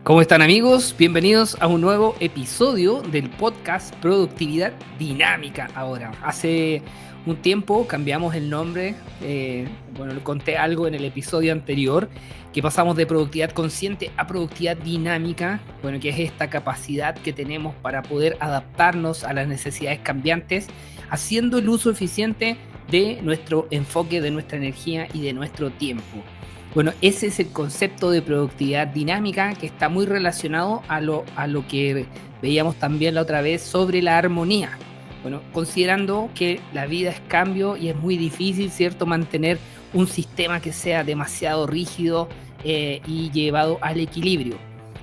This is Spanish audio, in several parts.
¿Cómo están amigos? Bienvenidos a un nuevo episodio del podcast Productividad Dinámica. Ahora, hace un tiempo cambiamos el nombre, le conté algo en el episodio anterior, que pasamos de productividad consciente a productividad dinámica, que es esta capacidad que tenemos para poder adaptarnos a las necesidades cambiantes, haciendo el uso eficiente de nuestro enfoque, de nuestra energía y de nuestro tiempo. Bueno, ese es el concepto de productividad dinámica que está muy relacionado a lo que veíamos también la otra vez sobre la armonía. Bueno, considerando que la vida es cambio y es muy difícil, ¿cierto?, mantener un sistema que sea demasiado rígido y llevado al equilibrio.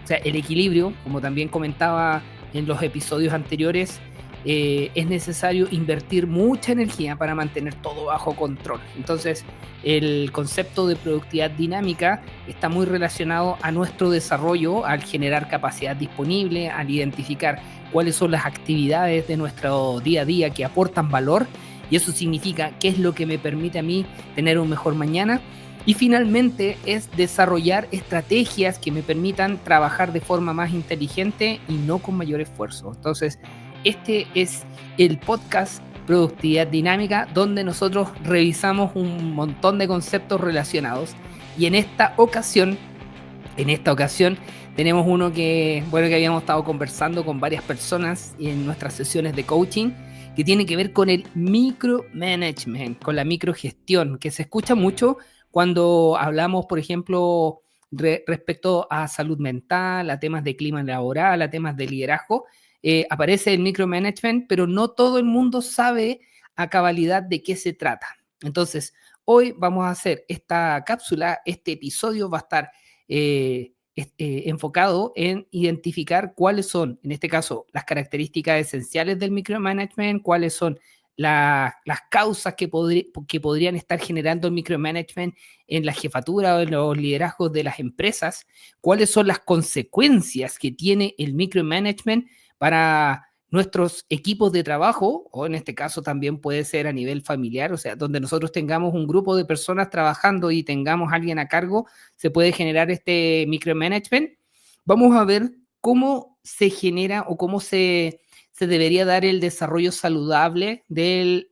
O sea, el equilibrio, como también comentaba en los episodios anteriores, es necesario invertir mucha energía para mantener todo bajo control. Entonces, el concepto de productividad dinámica está muy relacionado a nuestro desarrollo, al generar capacidad disponible, al identificar cuáles son las actividades de nuestro día a día que aportan valor, y eso significa qué es lo que me permite a mí tener un mejor mañana. Y finalmente es desarrollar estrategias que me permitan trabajar de forma más inteligente y no con mayor esfuerzo. Entonces, este es el podcast Productividad Dinámica, donde nosotros revisamos un montón de conceptos relacionados. Y en esta ocasión tenemos uno que habíamos estado conversando con varias personas en nuestras sesiones de coaching, que tiene que ver con el micromanagement, con la microgestión, que se escucha mucho cuando hablamos, por ejemplo, respecto a salud mental, a temas de clima laboral, a temas de liderazgo. Aparece el micromanagement, pero no todo el mundo sabe a cabalidad de qué se trata. Entonces, hoy vamos a hacer esta cápsula, este episodio va a estar enfocado en identificar cuáles son, en este caso, las características esenciales del micromanagement, cuáles son las causas que podrían estar generando el micromanagement en la jefatura o en los liderazgos de las empresas, cuáles son las consecuencias que tiene el micromanagement para nuestros equipos de trabajo, o en este caso también puede ser a nivel familiar, o sea, donde nosotros tengamos un grupo de personas trabajando y tengamos a alguien a cargo, se puede generar este micromanagement. Vamos a ver cómo se genera o cómo se debería dar el desarrollo saludable del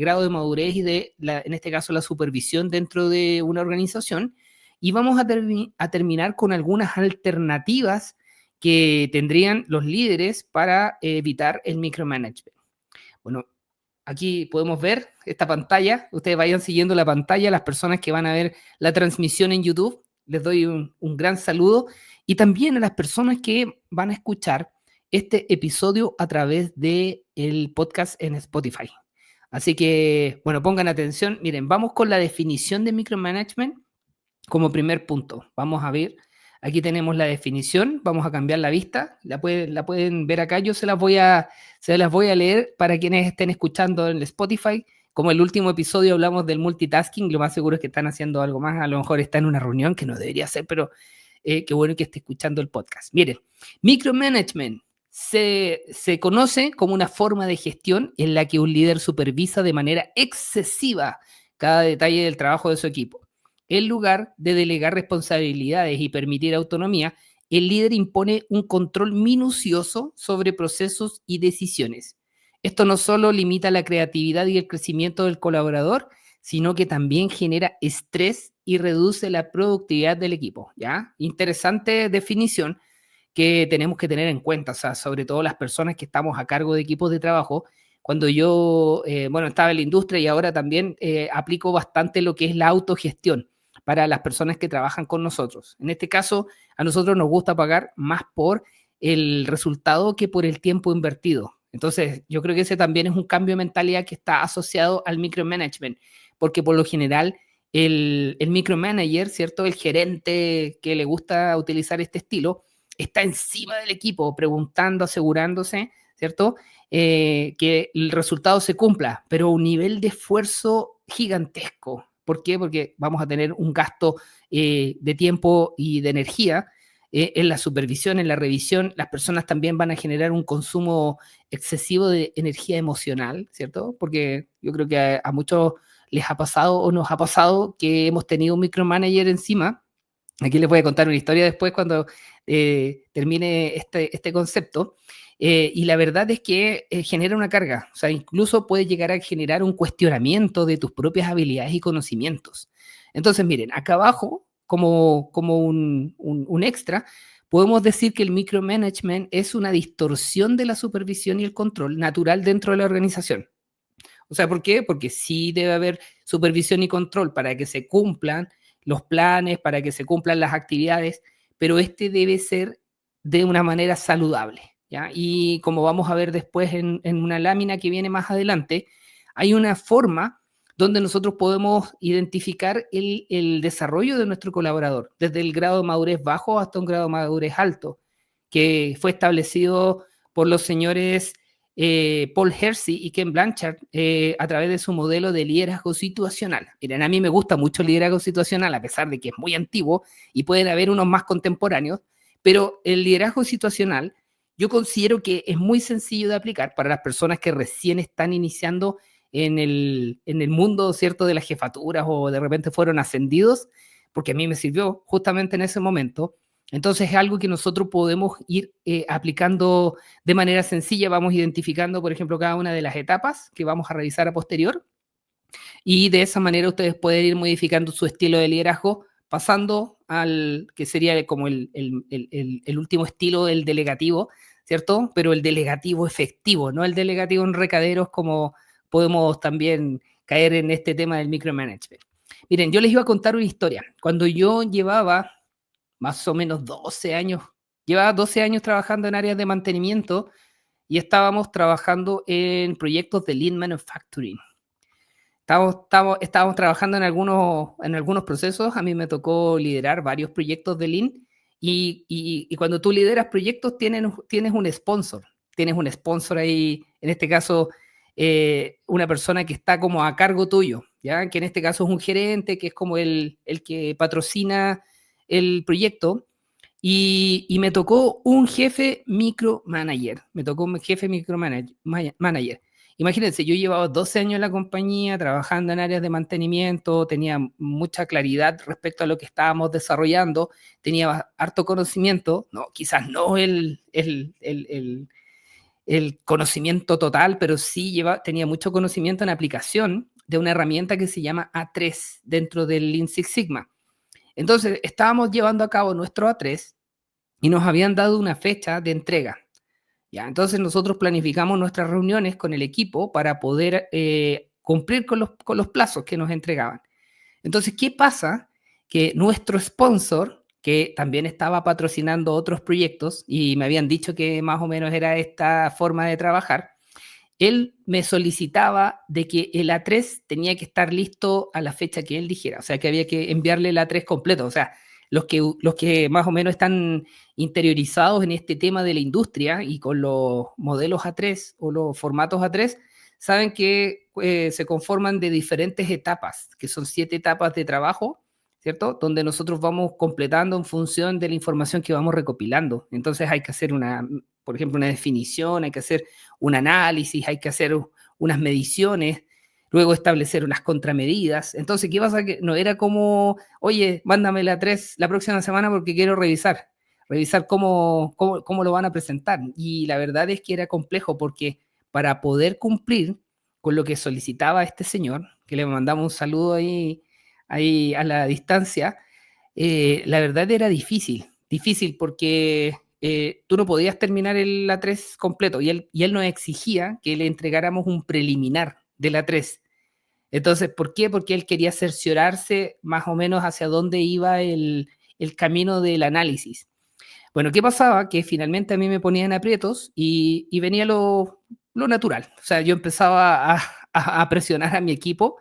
grado de madurez y en este caso, la supervisión dentro de una organización. Y vamos a terminar con algunas alternativas que tendrían los líderes para evitar el micromanagement. Bueno, aquí podemos ver esta pantalla. Ustedes vayan siguiendo la pantalla. Las personas que van a ver la transmisión en YouTube, les doy un gran saludo. Y también a las personas que van a escuchar este episodio a través del podcast en Spotify. Así que, pongan atención. Miren, vamos con la definición de micromanagement como primer punto. Vamos a ver. Aquí tenemos la definición, vamos a cambiar la vista, la pueden ver acá, yo se las voy a leer para quienes estén escuchando en el Spotify. Como el último episodio hablamos del multitasking, lo más seguro es que están haciendo algo más, a lo mejor está en una reunión, que no debería ser, pero qué bueno que esté escuchando el podcast. Miren, micromanagement se conoce como una forma de gestión en la que un líder supervisa de manera excesiva cada detalle del trabajo de su equipo. En lugar de delegar responsabilidades y permitir autonomía, el líder impone un control minucioso sobre procesos y decisiones. Esto no solo limita la creatividad y el crecimiento del colaborador, sino que también genera estrés y reduce la productividad del equipo. ¿Ya? Interesante definición que tenemos que tener en cuenta, o sea, sobre todo las personas que estamos a cargo de equipos de trabajo. Cuando yo, estaba en la industria y ahora también aplico bastante lo que es la autogestión para las personas que trabajan con nosotros. En este caso, a nosotros nos gusta pagar más por el resultado que por el tiempo invertido. Entonces, yo creo que ese también es un cambio de mentalidad que está asociado al micromanagement, porque por lo general el micromanager, ¿cierto? El gerente que le gusta utilizar este estilo, está encima del equipo, preguntando, asegurándose, ¿cierto? Que el resultado se cumpla, pero a un nivel de esfuerzo gigantesco. ¿Por qué? Porque vamos a tener un gasto de tiempo y de energía en la supervisión, en la revisión. Las personas también van a generar un consumo excesivo de energía emocional, ¿cierto? Porque yo creo que a muchos les ha pasado o nos ha pasado que hemos tenido un micromanager encima Aquí les voy a contar una historia después cuando termine este concepto. Y la verdad es que genera una carga, o sea, incluso puede llegar a generar un cuestionamiento de tus propias habilidades y conocimientos. Entonces, miren, acá abajo, como un extra, podemos decir que el micromanagement es una distorsión de la supervisión y el control natural dentro de la organización. O sea, ¿por qué? Porque sí debe haber supervisión y control para que se cumplan los planes, para que se cumplan las actividades, pero este debe ser de una manera saludable, ¿ya? Y como vamos a ver después en una lámina que viene más adelante, hay una forma donde nosotros podemos identificar el desarrollo de nuestro colaborador, desde el grado de madurez bajo hasta un grado de madurez alto, que fue establecido por los señores Paul Hersey y Ken Blanchard a través de su modelo de liderazgo situacional. Miren, a mí me gusta mucho el liderazgo situacional, a pesar de que es muy antiguo y pueden haber unos más contemporáneos, pero el liderazgo situacional yo considero que es muy sencillo de aplicar para las personas que recién están iniciando en el mundo, ¿cierto?, de las jefaturas o de repente fueron ascendidos, porque a mí me sirvió justamente en ese momento. Entonces es algo que nosotros podemos ir aplicando de manera sencilla. Vamos identificando, por ejemplo, cada una de las etapas que vamos a revisar a posterior y de esa manera ustedes pueden ir modificando su estilo de liderazgo pasando al que sería como el último estilo, el delegativo, ¿cierto? Pero el delegativo efectivo, no el delegativo en recaderos como podemos también caer en este tema del micromanagement. Miren, yo les iba a contar una historia. Cuando yo llevaba más o menos 12 años. Llevaba 12 años trabajando en áreas de mantenimiento y estábamos trabajando en proyectos de Lean Manufacturing. Estábamos trabajando en algunos procesos. A mí me tocó liderar varios proyectos de Lean y cuando tú lideras proyectos tienes un sponsor. Tienes un sponsor ahí, en este caso, una persona que está como a cargo tuyo, ¿ya? Que en este caso es un gerente, que es como el que patrocina el proyecto. Y me tocó un jefe micromanager. Me tocó un jefe micromanager. Imagínense, yo llevaba 12 años en la compañía, trabajando en áreas de mantenimiento, tenía mucha claridad respecto a lo que estábamos desarrollando, tenía harto conocimiento, no, quizás no el conocimiento total, pero sí tenía mucho conocimiento en aplicación de una herramienta que se llama A3 dentro del Lean Six Sigma. Entonces, estábamos llevando a cabo nuestro A3 y nos habían dado una fecha de entrega. ¿Ya? Entonces, nosotros planificamos nuestras reuniones con el equipo para poder cumplir con los plazos que nos entregaban. Entonces, ¿qué pasa? Que nuestro sponsor, que también estaba patrocinando otros proyectos y me habían dicho que más o menos era esta forma de trabajar, él me solicitaba de que el A3 tenía que estar listo a la fecha que él dijera, o sea, que había que enviarle el A3 completo, o sea, los que más o menos están interiorizados en este tema de la industria y con los modelos A3 o los formatos A3, saben que se conforman de diferentes etapas, que son 7 etapas de trabajo, ¿cierto? Donde nosotros vamos completando en función de la información que vamos recopilando. Entonces hay que hacer por ejemplo, una definición, hay que hacer un análisis, hay que hacer unas mediciones, luego establecer unas contramedidas. Entonces, ¿qué pasa? Que no era como, oye, mándame la 3 la próxima semana porque quiero revisar cómo lo van a presentar. Y la verdad es que era complejo porque para poder cumplir con lo que solicitaba este señor, que le mandamos un saludo ahí a la distancia, la verdad era difícil porque tú no podías terminar el A3 completo y él nos exigía que le entregáramos un preliminar del A3. Entonces, ¿por qué? Porque él quería cerciorarse más o menos hacia dónde iba el camino del análisis. Bueno, ¿qué pasaba? Que finalmente a mí me ponían aprietos y venía lo natural. O sea, yo empezaba a presionar a mi equipo,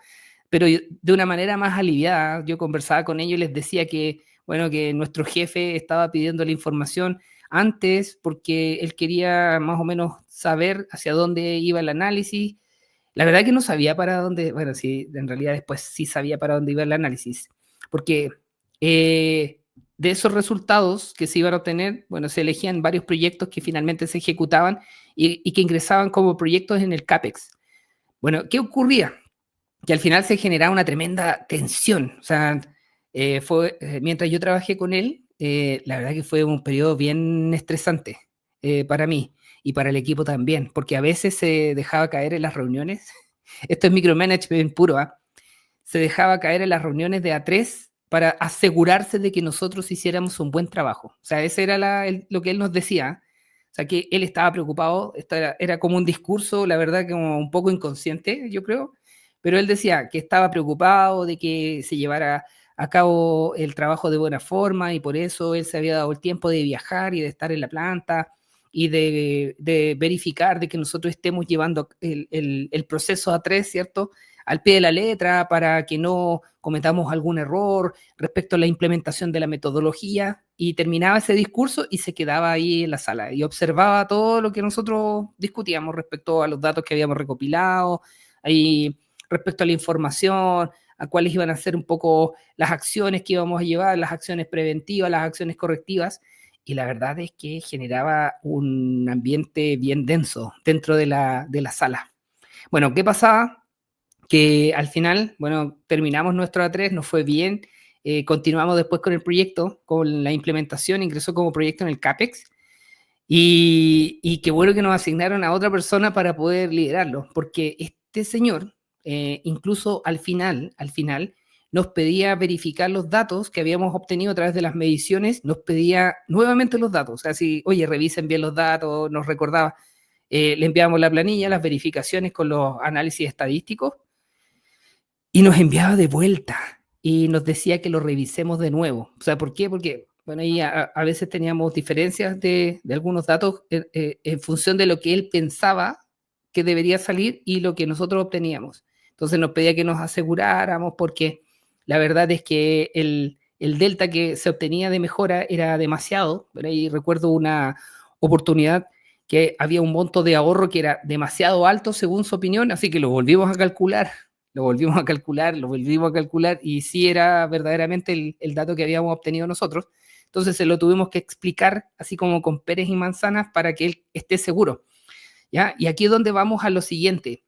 pero de una manera más aliviada. Yo conversaba con ellos y les decía que, bueno, que nuestro jefe estaba pidiendo la información antes porque él quería más o menos saber hacia dónde iba el análisis. La verdad que no sabía para dónde, bueno, sí, en realidad después sí sabía para dónde iba el análisis, porque de esos resultados que se iban a obtener, bueno, se elegían varios proyectos que finalmente se ejecutaban y que ingresaban como proyectos en el CAPEX. Bueno, ¿qué ocurría? Que al final se generaba una tremenda tensión. O sea, Mientras yo trabajé con él, la verdad que fue un periodo bien estresante para mí y para el equipo también, porque a veces se dejaba caer en las reuniones, esto es micromanagement puro, ¿ah? Se dejaba caer en las reuniones de A3 para asegurarse de que nosotros hiciéramos un buen trabajo. O sea, ese era lo que él nos decía. O sea, que él estaba preocupado, esto era como un discurso, la verdad, como un poco inconsciente, yo creo, pero él decía que estaba preocupado de que se llevara a cabo el trabajo de buena forma y por eso él se había dado el tiempo de viajar y de estar en la planta y de verificar de que nosotros estemos llevando el proceso A3, ¿cierto?, al pie de la letra para que no cometamos algún error respecto a la implementación de la metodología, y terminaba ese discurso y se quedaba ahí en la sala y observaba todo lo que nosotros discutíamos respecto a los datos que habíamos recopilado, ahí, respecto a la información, a cuáles iban a ser un poco las acciones que íbamos a llevar, las acciones preventivas, las acciones correctivas, y la verdad es que generaba un ambiente bien denso dentro de la sala. Bueno, ¿qué pasaba? Que al final, bueno, terminamos nuestro A3, nos fue bien, continuamos después con el proyecto, con la implementación, ingresó como proyecto en el CAPEX, y qué bueno que nos asignaron a otra persona para poder liderarlo, porque este señor, incluso al final, nos pedía verificar los datos que habíamos obtenido a través de las mediciones, nos pedía nuevamente los datos, o sea, si, oye, revisen bien los datos, nos recordaba, le enviábamos la planilla, las verificaciones con los análisis estadísticos, y nos enviaba de vuelta y nos decía que lo revisemos de nuevo. O sea, ¿por qué? Porque, bueno, ahí a veces teníamos diferencias de algunos datos en función de lo que él pensaba que debería salir y lo que nosotros obteníamos. Entonces nos pedía que nos aseguráramos porque la verdad es que el delta que se obtenía de mejora era demasiado. Por ahí recuerdo una oportunidad que había un monto de ahorro que era demasiado alto según su opinión, así que lo volvimos a calcular, lo volvimos a calcular y sí era verdaderamente el dato que habíamos obtenido nosotros. Entonces se lo tuvimos que explicar así como con peres y manzanas para que él esté seguro, ¿ya? Y aquí es donde vamos a lo siguiente.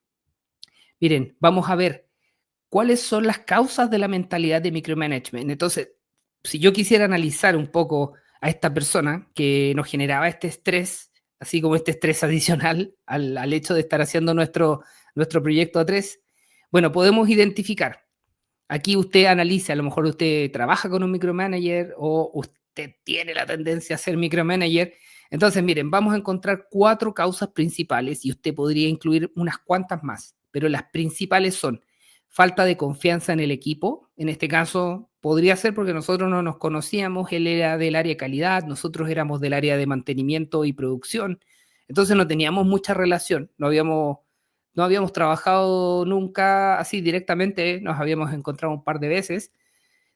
Miren, vamos a ver cuáles son las causas de la mentalidad de micromanagement. Entonces, si yo quisiera analizar un poco a esta persona que nos generaba este estrés, así como este estrés adicional al hecho de estar haciendo nuestro proyecto A3, bueno, podemos identificar. Aquí usted analiza, a lo mejor usted trabaja con un micromanager o usted tiene la tendencia a ser micromanager. Entonces, miren, vamos a encontrar 4 causas principales y usted podría incluir unas cuantas más, pero las principales son falta de confianza en el equipo. En este caso, podría ser porque nosotros no nos conocíamos, él era del área de calidad, nosotros éramos del área de mantenimiento y producción. Entonces no teníamos mucha relación, no habíamos trabajado nunca así directamente, nos habíamos encontrado un par de veces.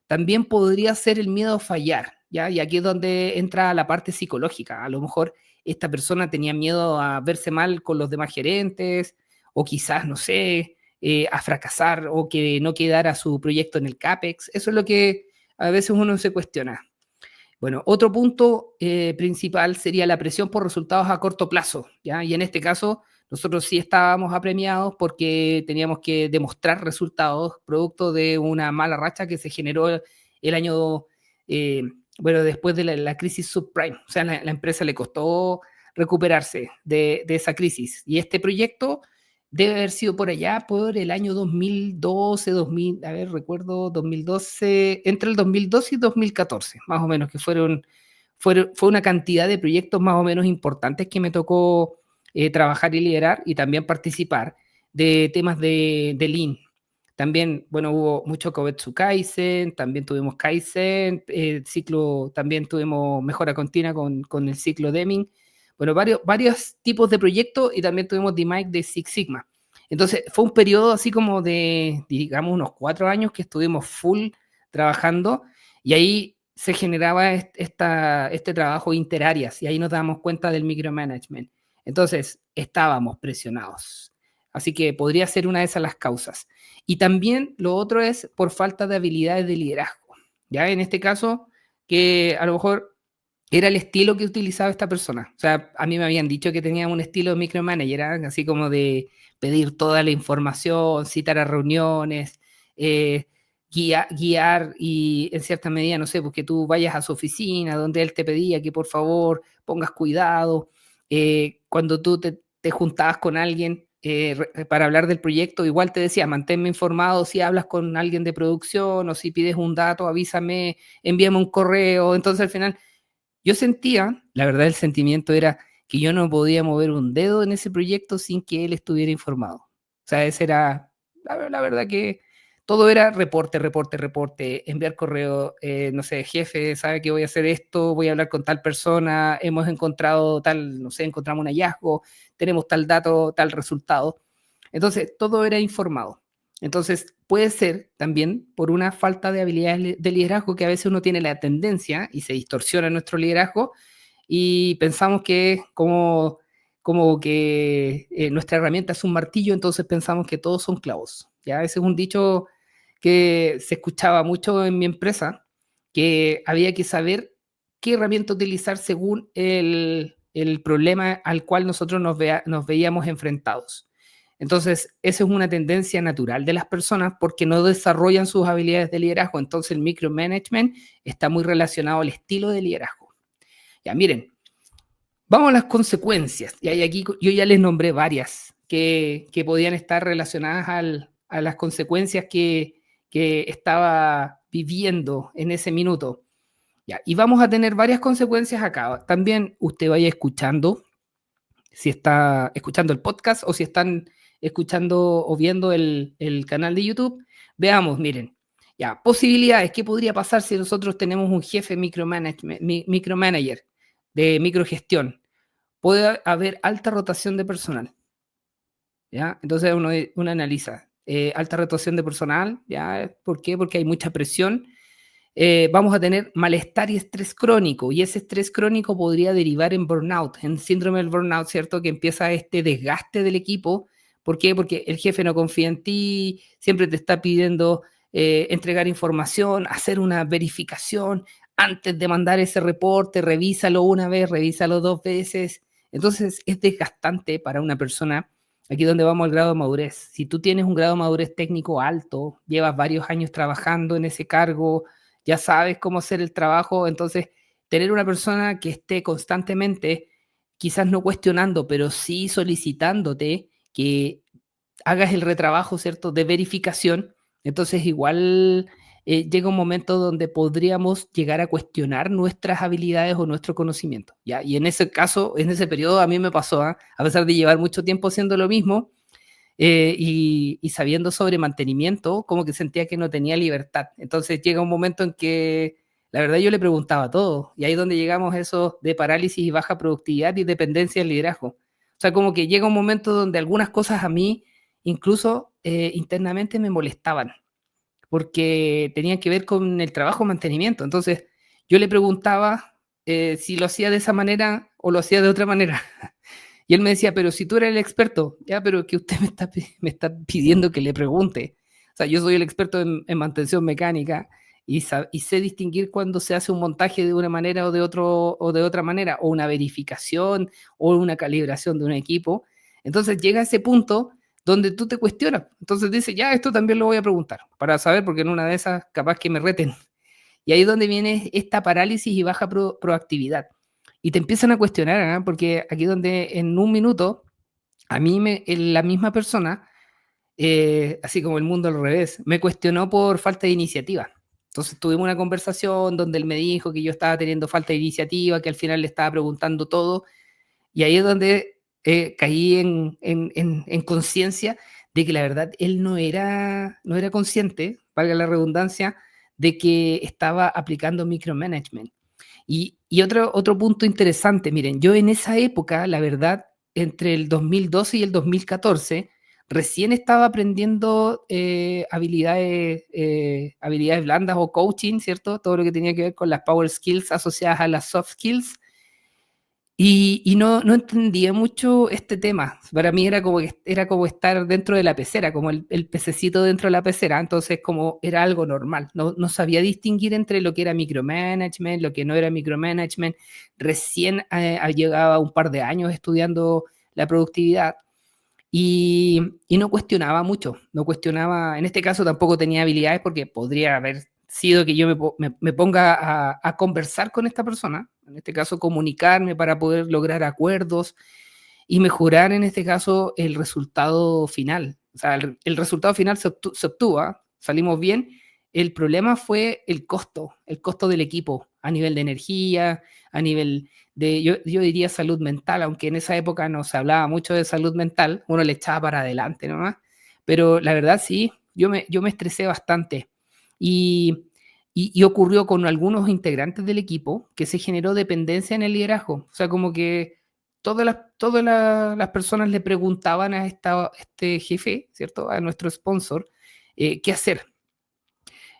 También podría ser el miedo a fallar, ¿ya? Y aquí es donde entra la parte psicológica. A lo mejor esta persona tenía miedo a verse mal con los demás gerentes, o quizás, no sé, a fracasar o que no quedara su proyecto en el CAPEX. Eso es lo que a veces uno se cuestiona. Bueno, otro punto principal sería la presión por resultados a corto plazo, ¿ya? Y en este caso, nosotros sí estábamos apremiados porque teníamos que demostrar resultados producto de una mala racha que se generó el año, eh, bueno, después de la crisis subprime. O sea, la empresa le costó recuperarse de esa crisis. Y este proyecto debe haber sido por allá, por el año 2012, 2000, a ver, recuerdo 2012, entre el 2012 y 2014, más o menos, que fue una cantidad de proyectos más o menos importantes que me tocó trabajar y liderar y también participar de temas de Lean. También, bueno, hubo mucho Kovetsu Kaizen, también tuvimos Kaizen, ciclo, también tuvimos mejora continua con el ciclo Deming. Bueno, varios tipos de proyectos y también tuvimos DMAIC de Six Sigma. Entonces, fue un periodo así como de, digamos, unos 4 años que estuvimos full trabajando y ahí se generaba este trabajo interáreas y ahí nos damos cuenta del micromanagement. Entonces, estábamos presionados. Así que podría ser una de esas las causas. Y también lo otro es por falta de habilidades de liderazgo. Ya en este caso, que a lo mejor era el estilo que utilizaba esta persona. O sea, a mí me habían dicho que tenía un estilo de micromanager, ¿eh? Así como de pedir toda la información, citar a reuniones. guiar y en cierta medida, no sé, porque tú vayas a su oficina donde él te pedía que por favor pongas cuidado. Cuando tú te juntabas con alguien para hablar del proyecto, igual te decía, manténme informado si hablas con alguien de producción o si pides un dato, avísame, envíame un correo. Entonces al final yo sentía, la verdad el sentimiento era que yo no podía mover un dedo en ese proyecto sin que él estuviera informado. O sea, ese era, la verdad que todo era reporte, reporte, reporte, enviar correo, no sé, jefe, sabe que voy a hacer esto, voy a hablar con tal persona, hemos encontrado tal, no sé, encontramos un hallazgo, tenemos tal dato, tal resultado. Entonces, todo era informado. Entonces, puede ser también por una falta de habilidades de liderazgo que a veces uno tiene la tendencia y se distorsiona nuestro liderazgo y pensamos que como que nuestra herramienta es un martillo, entonces pensamos que todos son clavos. ¿Ya? Ese es un dicho que se escuchaba mucho en mi empresa, que había que saber qué herramienta utilizar según el problema al cual nosotros nos veíamos enfrentados. Entonces, esa es una tendencia natural de las personas porque no desarrollan sus habilidades de liderazgo. Entonces, el micromanagement está muy relacionado al estilo de liderazgo. Ya, miren, vamos a las consecuencias. Y aquí yo ya les nombré varias que podían estar relacionadas a las consecuencias que estaba viviendo en ese minuto. Ya, y vamos a tener varias consecuencias acá. También usted vaya escuchando, si está escuchando el podcast o si están escuchando o viendo el canal de YouTube, veamos, miren, ya, posibilidades, ¿qué podría pasar si nosotros tenemos un jefe micromanager de microgestión? Puede haber alta rotación de personal, ¿ya? Entonces uno analiza, alta rotación de personal, ¿ya? ¿Por qué? Porque hay mucha presión. Vamos a tener malestar y estrés crónico, y ese estrés crónico podría derivar en burnout, en síndrome del burnout, ¿cierto? Que empieza este desgaste del equipo. ¿Por qué? Porque el jefe no confía en ti, siempre te está pidiendo entregar información, hacer una verificación antes de mandar ese reporte, revísalo una vez, revísalo dos veces. Entonces es desgastante para una persona. Aquí donde vamos al grado de madurez. Si tú tienes un grado de madurez técnico alto, llevas varios años trabajando en ese cargo, ya sabes cómo hacer el trabajo, entonces tener una persona que esté constantemente, quizás no cuestionando, pero sí solicitándote que hagas el retrabajo, ¿cierto?, de verificación, entonces igual llega un momento donde podríamos llegar a cuestionar nuestras habilidades o nuestro conocimiento, ¿ya? Y en ese caso, en ese periodo a mí me pasó, ¿eh? A pesar de llevar mucho tiempo haciendo lo mismo, y sabiendo sobre mantenimiento, como que sentía que no tenía libertad. Entonces llega un momento en que la verdad yo le preguntaba todo, y ahí es donde llegamos a eso de parálisis y baja productividad y dependencia del liderazgo. O sea, como que llega un momento donde algunas cosas a mí incluso internamente me molestaban, porque tenían que ver con el trabajo mantenimiento. Entonces yo le preguntaba si lo hacía de esa manera o lo hacía de otra manera. Y él me decía, pero si tú eres el experto, ya, pero que usted me está pidiendo que le pregunte. O sea, yo soy el experto en mantención mecánica y sé distinguir cuando se hace un montaje de una manera o de otra manera, o una verificación o una calibración de un equipo. Entonces llega a ese punto donde tú te cuestionas. Entonces dices, ya, esto también lo voy a preguntar para saber, porque en una de esas capaz que me reten. Y ahí es donde viene esta parálisis y baja proactividad. Y te empiezan a cuestionar, ¿eh? Porque aquí donde en un minuto, a mí la misma persona, así como el mundo al revés, me cuestionó por falta de iniciativa. Entonces tuvimos una conversación donde él me dijo que yo estaba teniendo falta de iniciativa, que al final le estaba preguntando todo, y ahí es donde caí en conciencia de que la verdad él no era consciente, valga la redundancia, de que estaba aplicando micromanagement. Y otro punto interesante, miren, yo en esa época, la verdad, entre el 2012 y el 2014, recién estaba aprendiendo habilidades blandas o coaching, ¿cierto? Todo lo que tenía que ver con las power skills asociadas a las soft skills. Y no entendía mucho este tema. Para mí era como estar dentro de la pecera, como el pececito dentro de la pecera. Entonces, como era algo normal. No sabía distinguir entre lo que era micromanagement, lo que no era micromanagement. Recién llegaba un par de años estudiando la productividad. y no cuestionaba mucho, no cuestionaba, en este caso tampoco tenía habilidades porque podría haber sido que yo me ponga a conversar con esta persona, en este caso comunicarme para poder lograr acuerdos y mejorar en este caso el resultado final. O sea, el resultado final se obtuvo, ¿ah? Salimos bien. El problema fue el costo del equipo a nivel de energía, a nivel de, yo diría salud mental, aunque en esa época no se hablaba mucho de salud mental, uno le echaba para adelante nomás, pero la verdad sí, yo me estresé bastante y, y ocurrió con algunos integrantes del equipo que se generó dependencia en el liderazgo, o sea, como que las personas le preguntaban a este jefe, ¿cierto? A nuestro sponsor, qué hacer.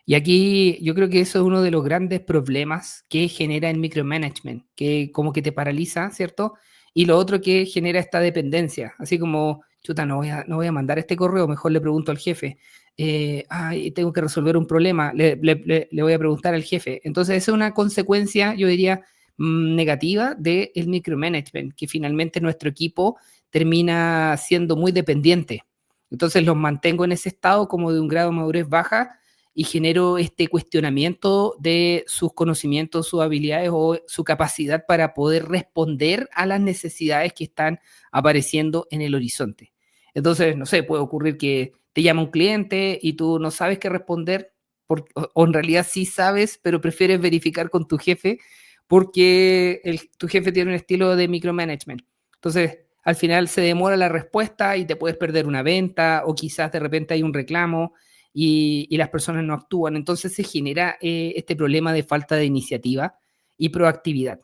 Y aquí yo creo que eso es uno de los grandes problemas que genera el micromanagement, que como que te paraliza, ¿cierto? Y lo otro que genera esta dependencia, así como, chuta, no voy a mandar este correo, mejor le pregunto al jefe, tengo que resolver un problema, le voy a preguntar al jefe. Entonces, esa es una consecuencia, yo diría, negativa del micromanagement, que finalmente nuestro equipo termina siendo muy dependiente. Entonces, los mantengo en ese estado como de un grado de madurez baja y genero este cuestionamiento de sus conocimientos, sus habilidades o su capacidad para poder responder a las necesidades que están apareciendo en el horizonte. Entonces, no sé, puede ocurrir que te llama un cliente y tú no sabes qué responder, o en realidad sí sabes, pero prefieres verificar con tu jefe porque tu jefe tiene un estilo de micromanagement. Entonces, al final se demora la respuesta y te puedes perder una venta o quizás de repente hay un reclamo y las personas no actúan. Entonces se genera este problema de falta de iniciativa y proactividad.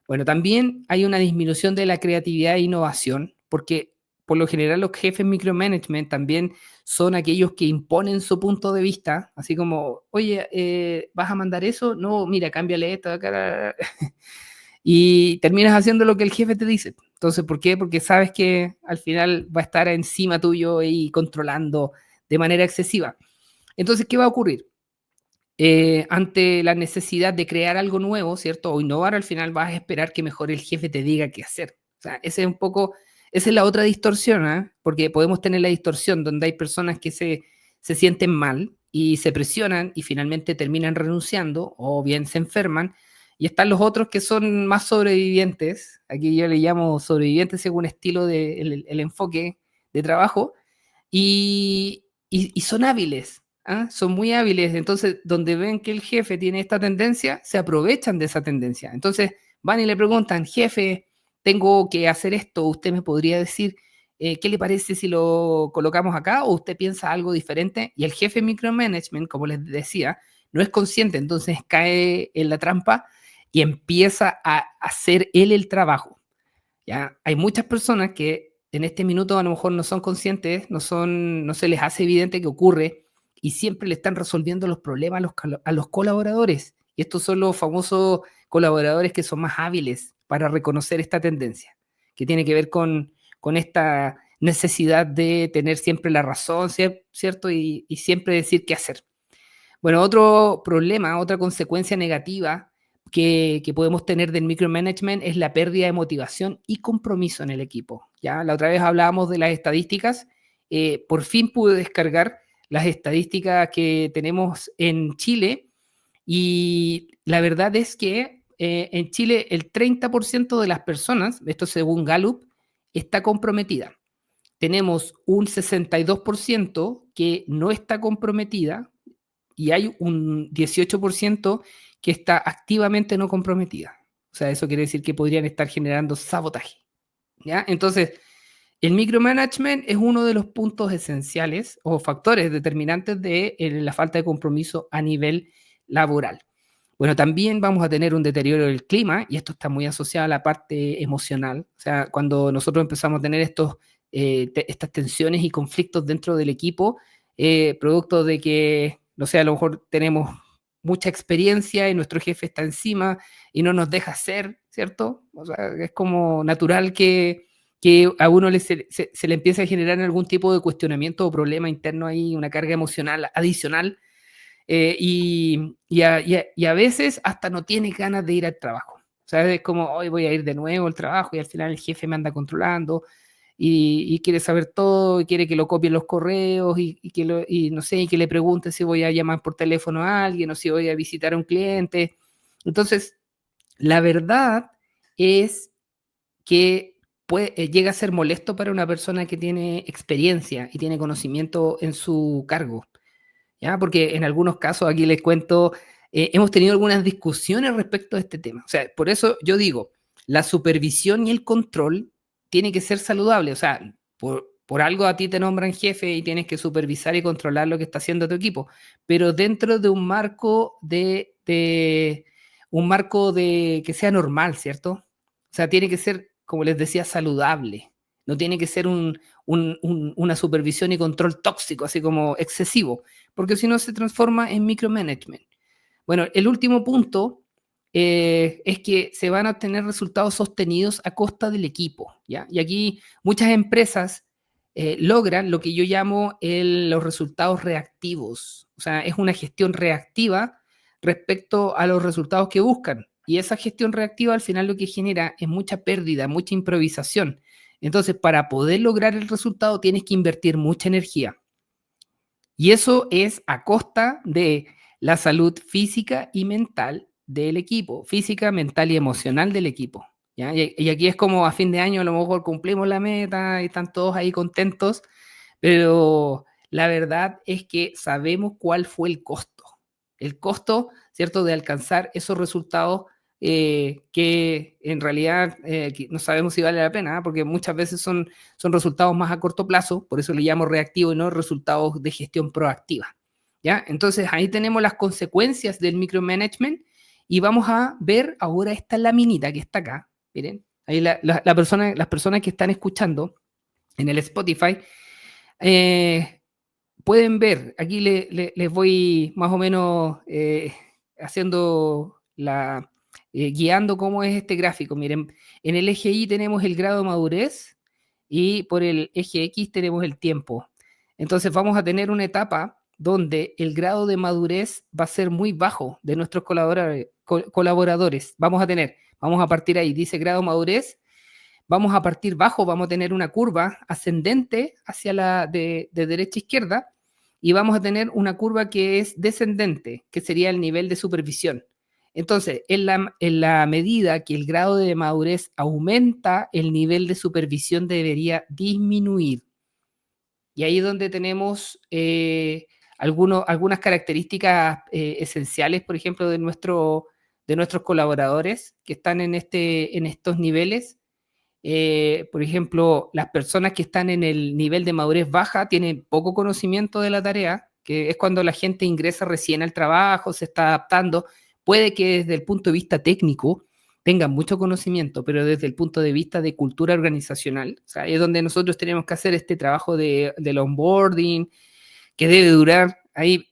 Bueno, también hay una disminución de la creatividad e innovación, porque por lo general los jefes micromanagement también son aquellos que imponen su punto de vista, así como, oye, ¿vas a mandar eso? No, mira, cámbiale esto, acá. Y terminas haciendo lo que el jefe te dice. Entonces, ¿por qué? Porque sabes que al final va a estar encima tuyo y controlando de manera excesiva. Entonces, ¿qué va a ocurrir? Ante la necesidad de crear algo nuevo, ¿cierto? O innovar, al final vas a esperar que mejor el jefe te diga qué hacer. O sea, ese es un poco, esa es la otra distorsión, ¿eh? Porque podemos tener la distorsión donde hay personas que se sienten mal y se presionan y finalmente terminan renunciando o bien se enferman. Y están los otros que son más sobrevivientes. Aquí yo le llamo sobrevivientes según estilo de el enfoque de trabajo y son hábiles, ¿ah? Son muy hábiles. Entonces, donde ven que el jefe tiene esta tendencia, se aprovechan de esa tendencia. Entonces, van y le preguntan, jefe, tengo que hacer esto, ¿usted me podría decir qué le parece si lo colocamos acá o usted piensa algo diferente? Y el jefe micromanagement, como les decía, no es consciente, entonces cae en la trampa y empieza a hacer él el trabajo. ¿Ya? Hay muchas personas que en este minuto a lo mejor no son conscientes, no se les hace evidente que ocurre y siempre le están resolviendo los problemas a los colaboradores. Y estos son los famosos colaboradores que son más hábiles para reconocer esta tendencia, que tiene que ver con esta necesidad de tener siempre la razón, ¿cierto? Y siempre decir qué hacer. Bueno, otro problema, otra consecuencia negativa que podemos tener del micromanagement es la pérdida de motivación y compromiso en el equipo. ¿Ya? La otra vez hablábamos de las estadísticas. Por fin pude descargar las estadísticas que tenemos en Chile y la verdad es que en Chile el 30% de las personas, esto según Gallup, está comprometida. Tenemos un 62% que no está comprometida, y hay un 18% que está activamente no comprometida. O sea, eso quiere decir que podrían estar generando sabotaje. ¿Ya? Entonces, el micromanagement es uno de los puntos esenciales o factores determinantes de la falta de compromiso a nivel laboral. Bueno, también vamos a tener un deterioro del clima y esto está muy asociado a la parte emocional. O sea, cuando nosotros empezamos a tener estas tensiones y conflictos dentro del equipo, producto de que, no sé, a lo mejor tenemos mucha experiencia y nuestro jefe está encima y no nos deja hacer, ¿cierto? O sea, es como natural que a uno se le empiece a generar algún tipo de cuestionamiento o problema interno ahí, una carga emocional adicional y a veces hasta no tiene ganas de ir al trabajo. O sea, es como, hoy voy a ir de nuevo al trabajo y al final el jefe me anda controlando. y quiere saber todo, y quiere que lo copien los correos, y no sé, y que le pregunte si voy a llamar por teléfono a alguien o si voy a visitar a un cliente. Entonces, la verdad es que llega a ser molesto para una persona que tiene experiencia y tiene conocimiento en su cargo, ¿ya? Porque en algunos casos, aquí les cuento, hemos tenido algunas discusiones respecto a este tema. O sea, por eso yo digo, la supervisión y el control tiene que ser saludable. O sea, por algo a ti te nombran jefe y tienes que supervisar y controlar lo que está haciendo tu equipo, pero dentro de un marco de que sea normal, ¿cierto? O sea, tiene que ser, como les decía, saludable. No tiene que ser una supervisión y control tóxico, así como excesivo, porque si no se transforma en micromanagement. Bueno, el último punto es que se van a obtener resultados sostenidos a costa del equipo, ¿ya? Y aquí muchas empresas logran lo que yo llamo los resultados reactivos. O sea, es una gestión reactiva respecto a los resultados que buscan. Y esa gestión reactiva al final lo que genera es mucha pérdida, mucha improvisación. Entonces, para poder lograr el resultado tienes que invertir mucha energía. Y eso es a costa de la salud física y mental del equipo, física, mental y emocional del equipo, ¿ya? Y aquí es como a fin de año a lo mejor cumplimos la meta y están todos ahí contentos, pero la verdad es que sabemos cuál fue el costo, ¿cierto?, de alcanzar esos resultados que en realidad que no sabemos si vale la pena, ¿eh? Porque muchas veces son resultados más a corto plazo, por eso le llamo reactivo y no resultados de gestión proactiva, ¿ya? Entonces ahí tenemos las consecuencias del micromanagement y vamos a ver ahora esta laminita que está acá, miren, ahí las personas que están escuchando en el Spotify pueden ver, aquí les voy más o menos haciendo guiando cómo es este gráfico. Miren, en el eje Y tenemos el grado de madurez y por el eje X tenemos el tiempo. Entonces vamos a tener una etapa donde el grado de madurez va a ser muy bajo de nuestros colaboradores. Vamos a partir ahí, dice grado de madurez, vamos a partir bajo, vamos a tener una curva ascendente hacia de derecha a izquierda y vamos a tener una curva que es descendente, que sería el nivel de supervisión. Entonces, en la medida que el grado de madurez aumenta, el nivel de supervisión debería disminuir. Y ahí es donde tenemos algunas características esenciales, por ejemplo, de nuestros colaboradores que están en estos niveles. Por ejemplo, las personas que están en el nivel de madurez baja tienen poco conocimiento de la tarea, que es cuando la gente ingresa recién al trabajo, se está adaptando. Puede que desde el punto de vista técnico tengan mucho conocimiento, pero desde el punto de vista de cultura organizacional, o sea, es donde nosotros tenemos que hacer este trabajo del onboarding, que debe durar ahí.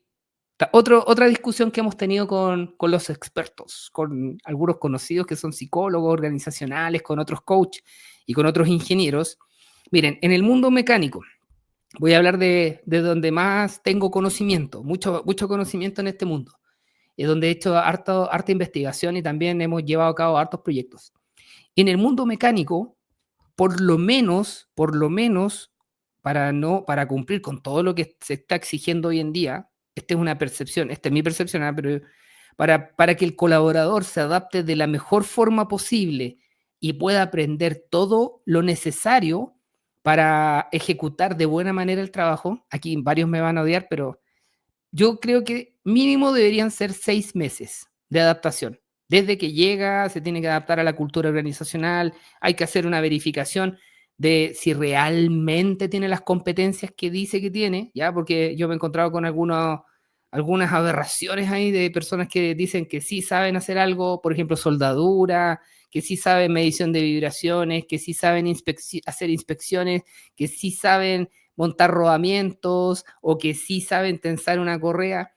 Otra discusión que hemos tenido con los expertos, con algunos conocidos que son psicólogos organizacionales, con otros coaches y con otros ingenieros. Miren, en el mundo mecánico, voy a hablar de donde más tengo conocimiento, mucho conocimiento en este mundo, es donde he hecho harta investigación y también hemos llevado a cabo hartos proyectos. En el mundo mecánico, por lo menos, para cumplir con todo lo que se está exigiendo hoy en día, esta es una percepción, esta es mi percepción, pero para que el colaborador se adapte de la mejor forma posible y pueda aprender todo lo necesario para ejecutar de buena manera el trabajo, aquí varios me van a odiar, pero yo creo que mínimo deberían ser 6 meses de adaptación. Desde que llega, se tiene que adaptar a la cultura organizacional, hay que hacer una verificación de si realmente tiene las competencias que dice que tiene, ¿ya? Porque yo me he encontrado con algunas aberraciones ahí de personas que dicen que sí saben hacer algo, por ejemplo, soldadura, que sí saben medición de vibraciones, que sí saben hacer inspecciones, que sí saben montar rodamientos o que sí saben tensar una correa.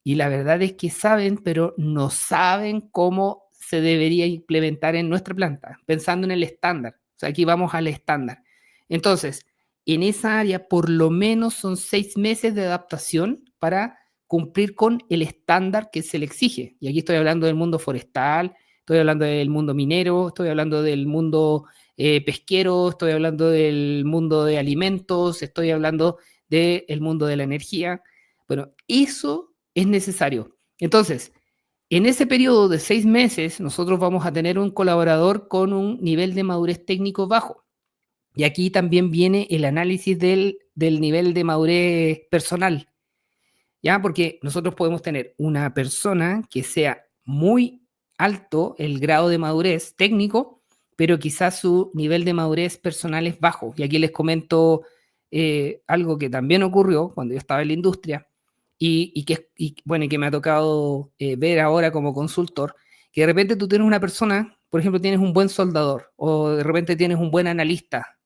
Y la verdad es que saben, pero no saben cómo se debería implementar en nuestra planta, pensando en el estándar. O sea, aquí vamos al estándar. Entonces, en esa área, por lo menos son 6 meses de adaptación para cumplir con el estándar que se le exige. Y aquí estoy hablando del mundo forestal, estoy hablando del mundo minero, estoy hablando del mundo pesquero, estoy hablando del mundo de alimentos, estoy hablando del mundo de la energía. Bueno, eso es necesario. Entonces, en ese periodo de 6 meses, nosotros vamos a tener un colaborador con un nivel de madurez técnico bajo. Y aquí también viene el análisis del nivel de madurez personal, ¿ya? Porque nosotros podemos tener una persona que sea muy alto el grado de madurez técnico, pero quizás su nivel de madurez personal es bajo. Y aquí les comento algo que también ocurrió cuando yo estaba en la industria bueno, y que me ha tocado ver ahora como consultor, que de repente tú tienes una persona, por ejemplo, tienes un buen soldador o de repente tienes un buen analista.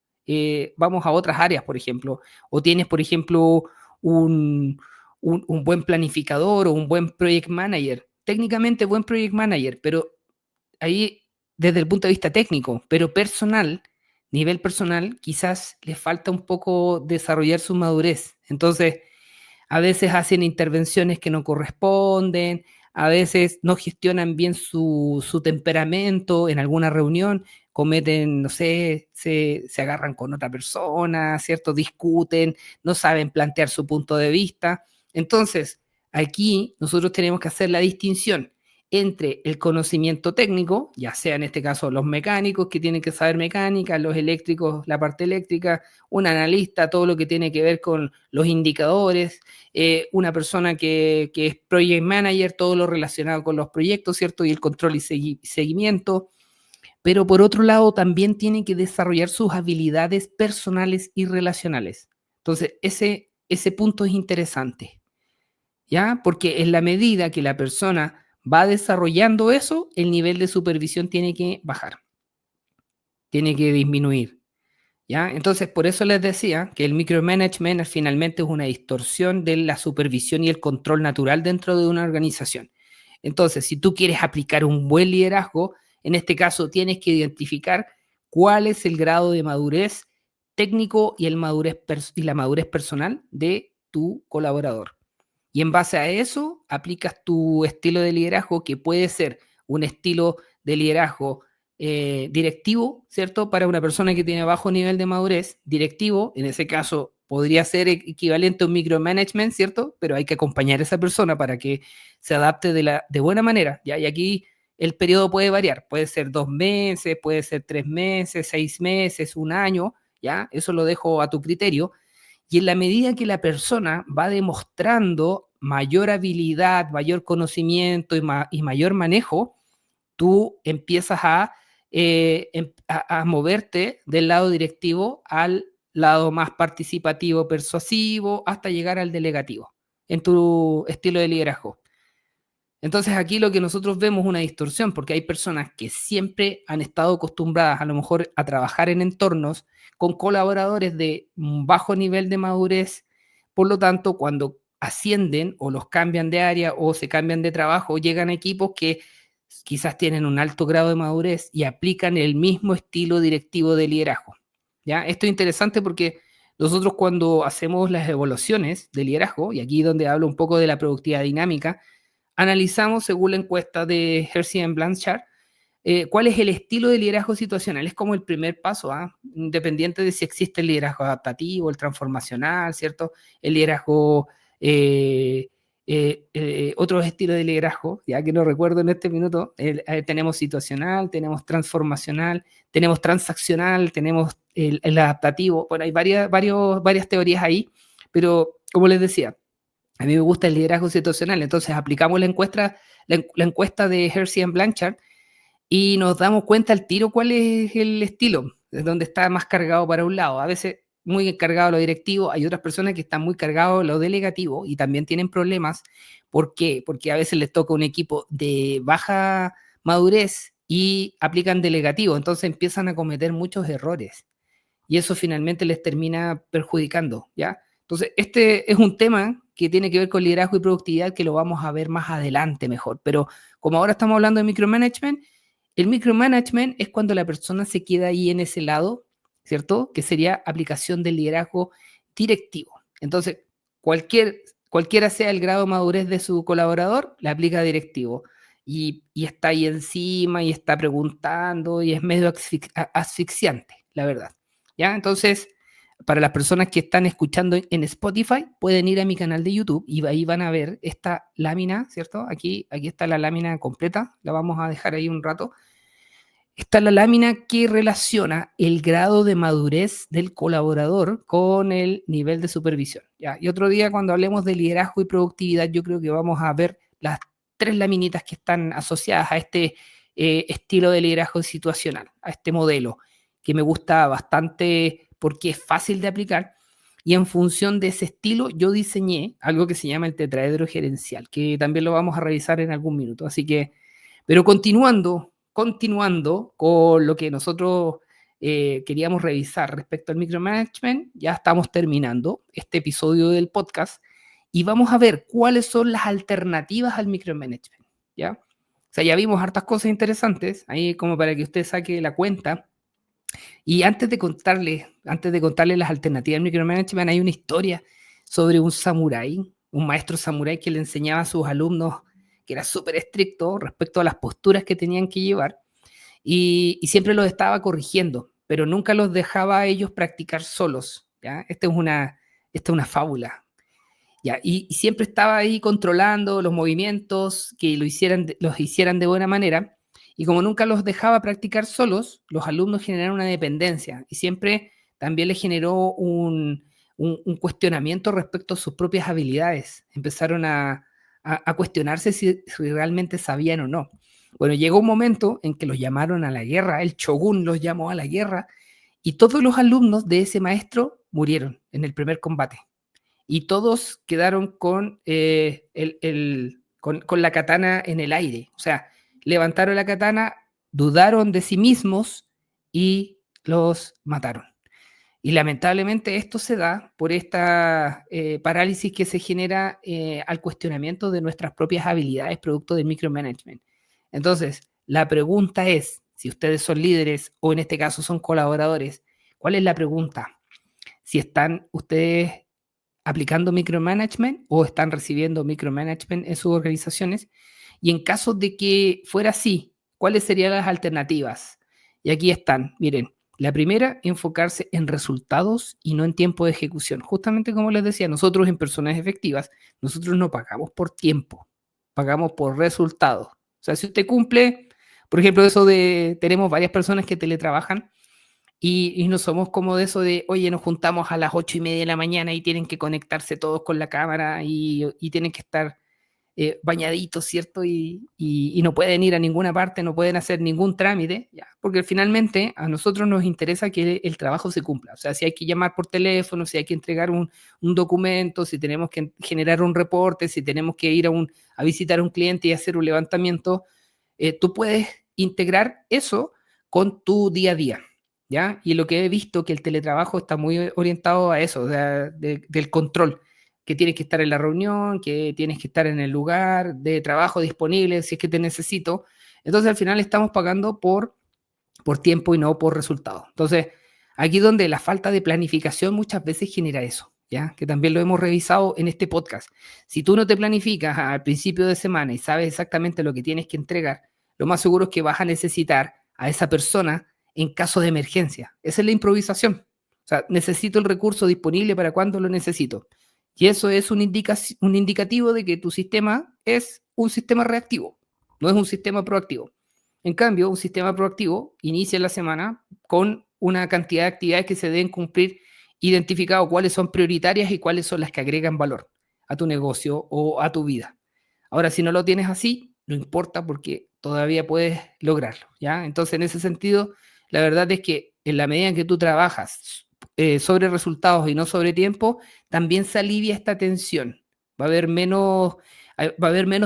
Vamos a otras áreas, por ejemplo, o tienes, por ejemplo, un, un buen planificador o un buen project manager. Técnicamente buen project manager, pero ahí desde el punto de vista técnico, pero personal, nivel personal, quizás le falta un poco desarrollar su madurez. Entonces, a veces hacen intervenciones que no corresponden, a veces no gestionan bien su temperamento en alguna reunión, cometen, no sé, se agarran con otra persona, ¿cierto? Discuten, no saben plantear su punto de vista. Entonces, aquí nosotros tenemos que hacer la distinción entre el conocimiento técnico, ya sea en este caso los mecánicos que tienen que saber mecánica, los eléctricos, la parte eléctrica, un analista, todo lo que tiene que ver con los indicadores, una persona que es project manager, todo lo relacionado con los proyectos, ¿cierto? Y el control y seguimiento. Pero por otro lado, también tiene que desarrollar sus habilidades personales y relacionales. Entonces, ese punto es interesante, ¿ya? Porque en la medida que la persona va desarrollando eso, el nivel de supervisión tiene que bajar, tiene que disminuir. ¿Ya? Entonces, por eso les decía que el micromanagement finalmente es una distorsión de la supervisión y el control natural dentro de una organización. Entonces, si tú quieres aplicar un buen liderazgo, en este caso tienes que identificar cuál es el grado de madurez técnico y, y la madurez personal de tu colaborador. Y en base a eso, aplicas tu estilo de liderazgo, que puede ser un estilo de liderazgo directivo, ¿cierto? Para una persona que tiene bajo nivel de madurez, directivo, en ese caso podría ser equivalente a un micromanagement, ¿cierto? Pero hay que acompañar a esa persona para que se adapte de buena manera, ¿ya? Y aquí el periodo puede variar, puede ser 2 meses, puede ser 3 meses, 6 meses, un año, ¿ya? Eso lo dejo a tu criterio. Y en la medida que la persona va demostrando mayor habilidad, mayor conocimiento y mayor manejo, tú empiezas a moverte del lado directivo al lado más participativo, persuasivo, hasta llegar al delegativo en tu estilo de liderazgo. Entonces aquí lo que nosotros vemos es una distorsión, porque hay personas que siempre han estado acostumbradas a lo mejor a trabajar en entornos con colaboradores de bajo nivel de madurez, por lo tanto, cuando ascienden o los cambian de área o se cambian de trabajo, llegan a equipos que quizás tienen un alto grado de madurez y aplican el mismo estilo directivo de liderazgo. ¿Ya? Esto es interesante porque nosotros cuando hacemos las evaluaciones de liderazgo, y aquí donde hablo un poco de la productividad dinámica, analizamos, según la encuesta de Hersey and Blanchard, cuál es el estilo de liderazgo situacional. Es como el primer paso, independiente de si existe el liderazgo adaptativo, el transformacional, ¿cierto? El liderazgo, otros estilos de liderazgo, ya que no recuerdo en este minuto, tenemos situacional, tenemos transformacional, tenemos transaccional, tenemos el adaptativo. Bueno, hay varias teorías ahí, pero como les decía, a mí me gusta el liderazgo situacional, entonces aplicamos la encuesta de Hersey and Blanchard y nos damos cuenta al tiro cuál es el estilo, de donde está más cargado para un lado. A veces muy cargado lo directivo, hay otras personas que están muy cargados lo delegativo y también tienen problemas. ¿Por qué? Porque a veces les toca un equipo de baja madurez y aplican delegativo, entonces empiezan a cometer muchos errores y eso finalmente les termina perjudicando, ¿ya? Entonces, este es un tema que tiene que ver con liderazgo y productividad que lo vamos a ver más adelante mejor, pero como ahora estamos hablando de micromanagement, el micromanagement es cuando la persona se queda ahí en ese lado, ¿cierto? Que sería aplicación del liderazgo directivo. Entonces, cualquiera sea el grado de madurez de su colaborador, le aplica directivo. y está ahí encima y está preguntando y es medio asfixiante, la verdad. ¿Ya? Entonces, para las personas que están escuchando en Spotify, pueden ir a mi canal de YouTube y ahí van a ver esta lámina, ¿cierto? Aquí está la lámina completa, la vamos a dejar ahí un rato. Está la lámina que relaciona el grado de madurez del colaborador con el nivel de supervisión. ¿Ya? Y otro día, cuando hablemos de liderazgo y productividad, yo creo que vamos a ver las 3 laminitas que están asociadas a este estilo de liderazgo situacional, a este modelo, que me gusta bastante porque es fácil de aplicar. Y en función de ese estilo, yo diseñé algo que se llama el tetraedro gerencial, que también lo vamos a revisar en algún minuto. Así que, pero continuando con lo que nosotros queríamos revisar respecto al micromanagement, ya estamos terminando este episodio del podcast y vamos a ver cuáles son las alternativas al micromanagement, ¿ya? O sea, ya vimos hartas cosas interesantes, ahí como para que usted saque la cuenta. Y antes de contarle las alternativas al micromanagement, hay una historia sobre un samurái, un maestro samurái que le enseñaba a sus alumnos que era súper estricto respecto a las posturas que tenían que llevar y siempre los estaba corrigiendo, pero nunca los dejaba a ellos practicar solos, ¿ya? Esta es una fábula, ¿ya? Y siempre estaba ahí controlando los movimientos, que los hicieran de buena manera, y como nunca los dejaba practicar solos, los alumnos generaron una dependencia, y siempre también les generó un cuestionamiento respecto a sus propias habilidades. Empezaron a cuestionarse si realmente sabían o no. Bueno, llegó un momento en que los llamaron a la guerra, el shogun los llamó a la guerra, y todos los alumnos de ese maestro murieron en el primer combate. Y todos quedaron con la katana en el aire. O sea, levantaron la katana, dudaron de sí mismos y los mataron. Y lamentablemente esto se da por esta parálisis que se genera al cuestionamiento de nuestras propias habilidades producto del micromanagement. Entonces, la pregunta es, si ustedes son líderes o en este caso son colaboradores, ¿cuál es la pregunta? Si están ustedes aplicando micromanagement o están recibiendo micromanagement en sus organizaciones. Y en caso de que fuera así, ¿cuáles serían las alternativas? Y aquí están, miren, la primera, enfocarse en resultados y no en tiempo de ejecución. Justamente como les decía, nosotros en personas efectivas, nosotros no pagamos por tiempo, pagamos por resultados. O sea, si usted cumple, por ejemplo, eso de, tenemos varias personas que teletrabajan y no somos como de eso de, oye, nos juntamos a las 8:30 de la mañana y tienen que conectarse todos con la cámara y tienen que estar bañaditos, ¿cierto? Y no pueden ir a ninguna parte, no pueden hacer ningún trámite, ¿ya? Porque finalmente a nosotros nos interesa que el trabajo se cumpla. O sea, si hay que llamar por teléfono, si hay que entregar un documento, si tenemos que generar un reporte, si tenemos que ir a visitar a un cliente y hacer un levantamiento, tú puedes integrar eso con tu día a día. ¿Ya? Y lo que he visto que el teletrabajo está muy orientado a eso, del control, que tienes que estar en la reunión, que tienes que estar en el lugar de trabajo disponible si es que te necesito. Entonces al final estamos pagando por tiempo y no por resultado. Entonces, aquí donde la falta de planificación muchas veces genera eso, ¿ya? Que también lo hemos revisado en este podcast. Si tú no te planificas al principio de semana y sabes exactamente lo que tienes que entregar, lo más seguro es que vas a necesitar a esa persona en caso de emergencia. Esa es la improvisación. O sea, necesito el recurso disponible para cuando lo necesito. Y eso es un indicativo de que tu sistema es un sistema reactivo, no es un sistema proactivo. En cambio, un sistema proactivo inicia la semana con una cantidad de actividades que se deben cumplir, identificado cuáles son prioritarias y cuáles son las que agregan valor a tu negocio o a tu vida. Ahora, si no lo tienes así, no importa porque todavía puedes lograrlo, ¿ya? Entonces, en ese sentido, la verdad es que en la medida en que tú trabajas sobre resultados y no sobre tiempo, también se alivia esta tensión. Va a haber menos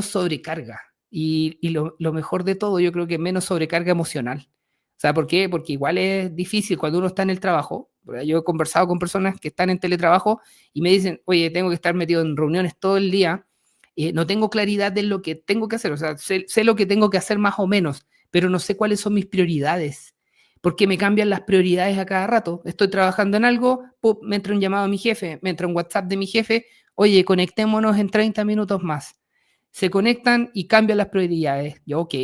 sobrecarga. Y lo mejor de todo, yo creo que menos sobrecarga emocional. O sea, ¿por qué? Porque igual es difícil cuando uno está en el trabajo. Yo he conversado con personas que están en teletrabajo y me dicen, oye, tengo que estar metido en reuniones todo el día, no tengo claridad de lo que tengo que hacer. O sea, sé lo que tengo que hacer más o menos, pero no sé cuáles son mis prioridades, porque me cambian las prioridades a cada rato. Estoy trabajando en algo, me entra un llamado a mi jefe, me entra un WhatsApp de mi jefe, oye, conectémonos en 30 minutos más. Se conectan y cambian las prioridades. Ya, ok.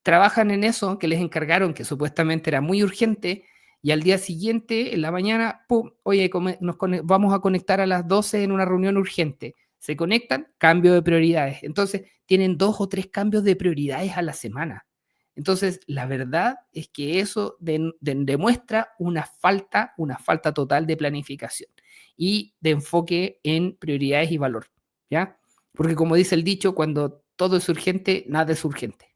Trabajan en eso que les encargaron, que supuestamente era muy urgente, y al día siguiente, en la mañana, ¡pum! Oye, vamos a conectar a las 12 en una reunión urgente. Se conectan, cambio de prioridades. Entonces, tienen 2 o 3 cambios de prioridades a la semana. Entonces, la verdad es que eso demuestra una falta total de planificación y de enfoque en prioridades y valor, ¿ya? Porque como dice el dicho, cuando todo es urgente, nada es urgente.